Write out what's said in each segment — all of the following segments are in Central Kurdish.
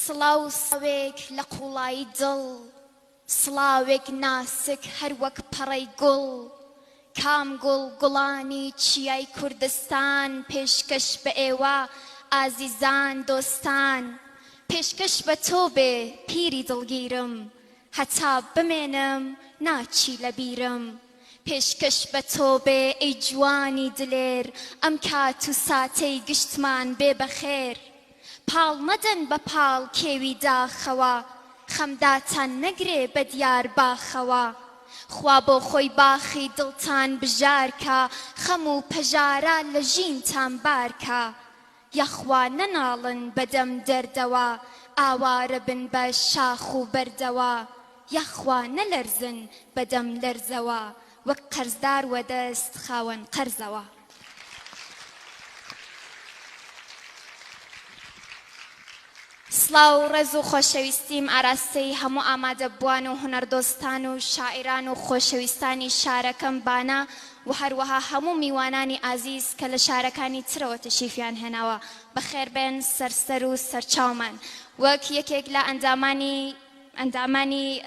سڵاو سڵاوێک لە قوڵایی دڵ سڵاوێک ناسک هەر وەک پەڕەی گوڵ کام گوڵ گوڵانی چیای کوردستان پێشکەش بە ئێوە ئازیزان دۆستان پێشکەش بە تۆ بێ پیری دڵگیرم هەتا بمێنم ناچی لە بیرم پێشکەش بە تۆ بێ ئەی جوانی دلێر ئەم کات و ساتەی گشتمان بێ بەخێر پاڵ مەدەن بە پاڵ کێوی داخەوە خەمداتان نەگرێ بە دیار باخەوە خوا بۆ خۆی باخی دڵتان بژارکە خەم و پەژارە لە ژینتان بارکە یەخوا نەناڵن بەدەم دەردەوە ئاوارە بن بە شاخ و بەردەوە یەخوا نەلەرزن بەدەم لەرزەوە وەک قەرزدار وەدەست خاوەن قەرزەوە سڵاو ڕێز و خۆشەویستیم ئاراستەی هەموو ئامادەبووان و هونەردۆستان و شاعران و خۆشەویستانی شارەکەم بانە و هەروەها هەموو میوانانی ئازیز کە لە شارەکانی ترەوە تەشریفیان هێناوە بەخێربێن سەرسەر و سەرچاومان وەک یەکێک لە ئەندامانی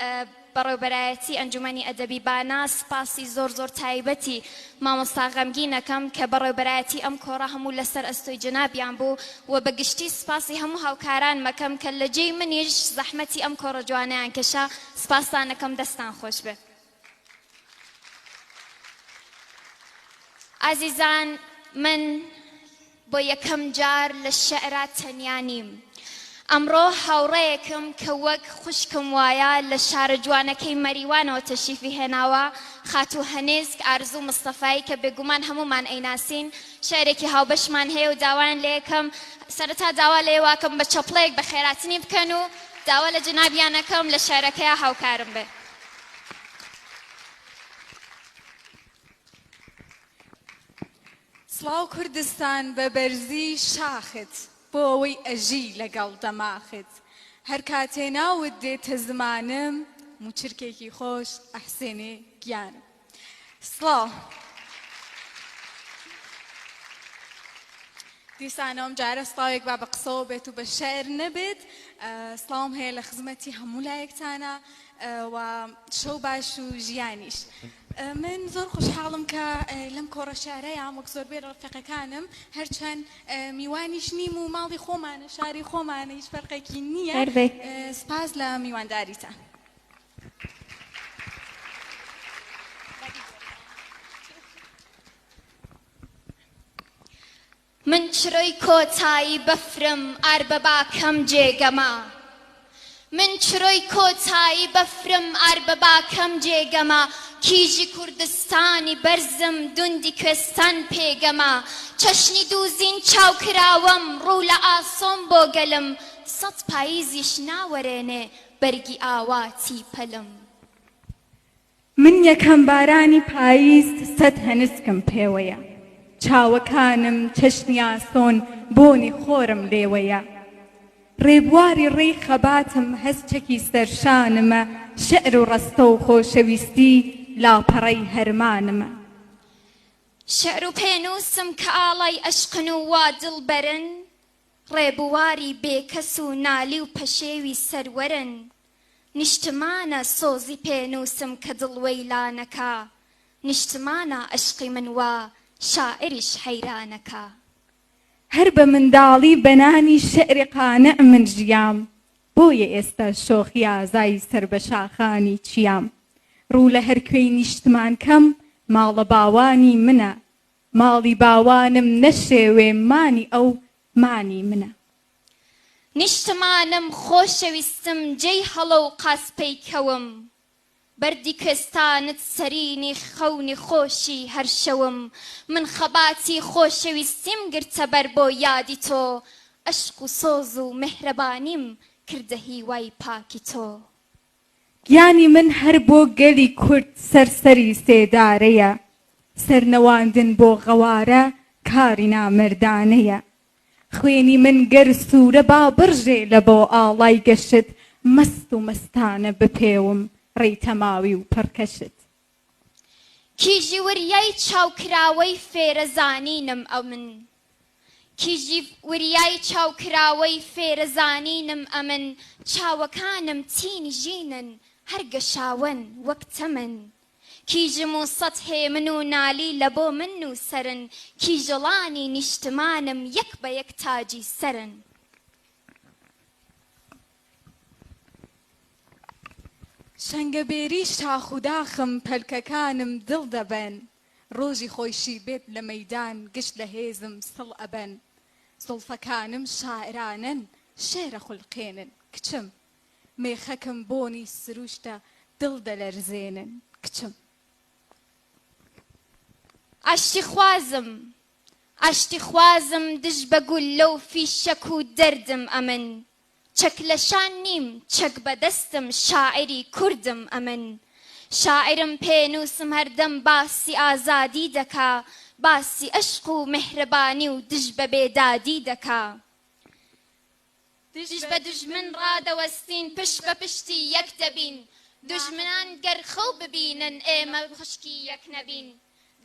بەڕێوەبەرایەتی ئەنجومەنی ئەدەبی بانە سپاسی زۆر زۆر تایبەتی مامۆستا غەمگینەکەم کە بەڕێوەبەرایەتی ئەم کۆڕە هەموو لەسەر ئەستۆی جەنابیان بوو و بەگشتی سپاسی هەموو هاوکاران مەکەم کە لە جێی منیش زەحمەتی ئەم کۆڕە جوانەیان کێشا سپاسانەکەم دەستان خۆش بێت ئازیزان من بۆ یەکەم جار لە شێعرا تەنیا نیم ئەمڕۆ هاوڕێیەکم کە وەک خوشکم وایە لە شارە جوانەکەی مەریوانەوە تەشریفی هێناوە خاتوو هەنێزک ئارزوو مستەفایی کە بێگومان هەمومان ئەیناسین شێعرێکی هاوبەشمان هەیە و داوایان لێ یەکەم سەرەتا داوا لێ واکەم بە چەپڵەیەک بە خێراتنی بکەن و داوا لە جنابیانەکەم لە شێعرەکەیە هاوکارم بێ سڵاو کوردستان بە بەرزی شاخت بۆ ئەوەی ئەژی لەگەڵ دەماخت هەر کاتێ ناوت دێتە زمانم موچرکێکی خۆش ئەحسێنێ گیانم سڵاو دیسانەوەم جارە سڵاوێک با بە قسەوە بێت و بە شێعر نەبێت سڵاوم هەیە لە خزمەتی هەموو لایەکتانە و شەو باش و ژیانیش من زۆر خۆشحاڵم کە لەم کۆڕە شارەیە وەک زۆربەی ڕەفیقەکانم هەرچەند میوانیش نیم و ماڵی خۆمانە شاری خۆمانە هیچ فەرقێکی نییە سپاس لە میوانداریتان من چرۆی کۆتایی بەفرم ئار بە باکەم جێگەما من چرۆی کۆتایی بەفرم ئار بە باکەم جێگەما کیژی کوردستانی بەرزم دوندی کوێستان پێگەما چەشنی دووزین چاوکراوەم ڕوو لە ئاسۆم بۆ گەلم سەد پاییزیش ناوەرێنێ بەرگی ئاواتی پەلم من یەکەم بارانی پاییز سەد هەنسکم پێوەیە چاوەکانم چەشنی ئاسۆن بۆنی خۆرم لێوەیە ڕێبواری ڕێی خەباتم هەستێکی سەرشانمە شێعر و ڕەستە و خۆشەویستی لاپەڕەی هەرمانمە شێعر و پێنووسم کە ئاڵای ئەشقن و وا دڵبەرن ڕێبواری بێکەس و نالی و پەشێوی سەروەرن نیشتمانە سۆزی پێنووسم کە دڵوەیلانەکە نیشتمانە ئەشقی من وا شاعریش حەیرانەکە هەر بە منداڵی بەنانی شێعری قانع من ژیام بۆیە ئێستا شۆخی ئازایی سەر بە شاخانی چیام ڕوو لە هەر کوێی نیشتمان کەم ماڵە باوانی منە ماڵی باوانم نەشێوێ مانی ئەو مانی منە نیشتمانم خۆشەویستم جێی هەڵە و قاسپەی کەوم بەردی کوێستانت سەرینی خەونی خۆشی هەر شەوم من خەباتی خۆشەویستیم گرتە بەر بۆ یادی تۆ ئەشق و سۆز و مهرەبانیم کردە هیوای پاکی تۆ گیانی من هەر بۆ گەلی کورد سەرسەری سێدارەیە سەرنەواندن بۆ غەوارە کاری نامەردانەیە خوێنی من گەر سوورە با بڕژێ لە بۆ ئاڵای گەشت مەست و مەستانە بپێوم ڕێی تەماوی و پڕکەشت کیژی وریای چاوکراوەی فێرەزانینم ئەو من کیژی وریای چاوکراوەی فێرەزانینم ئەمن چاوەکانم چینی ژینن هەرگە شاوەن وەک تەمەن کیژم و سەد هێمن و نالی لە بۆ من و سەرن کیژەڵانی نیشتمانم یەک بە یەک تاجی سەرن شەنگەبێری شاخ و داخم پەلکەکانم دڵ دەبەن ڕۆژی خۆشی بێت لە مەیدان گشت لە هێزم سڵ ئەبەن زوڵفەکانم شاعرانن شێرە خوڵقێنن کچم مێخەکم بۆنی سروشتە دڵ دەلەرزێنن کچم ئاشتی خوازم دژ بە گولە و فیشەک و دەردم ئەمن چەک لە شان نیم چەک بەدەستم شاعری کوردم ئەمن شاعرم پێنووسم هەردەم باسی ئازادی دەکا باسی عشق و مهرەبانی و دژ بە بێدادی دەکا دژ بە دوژمن ڕادەوەستین پشت بە پشتی یەک دەبین دوژمنان گەر خەو ببینن ئێمە خوشکی یەک نەبین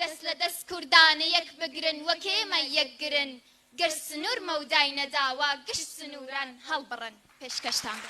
دەست لە دەست کوردانە یەک بگرن وەک ئێمە یەکگرن گەر سنوور مەودای نەداوە گشت سنووران هەڵبڕن پێشکەشتان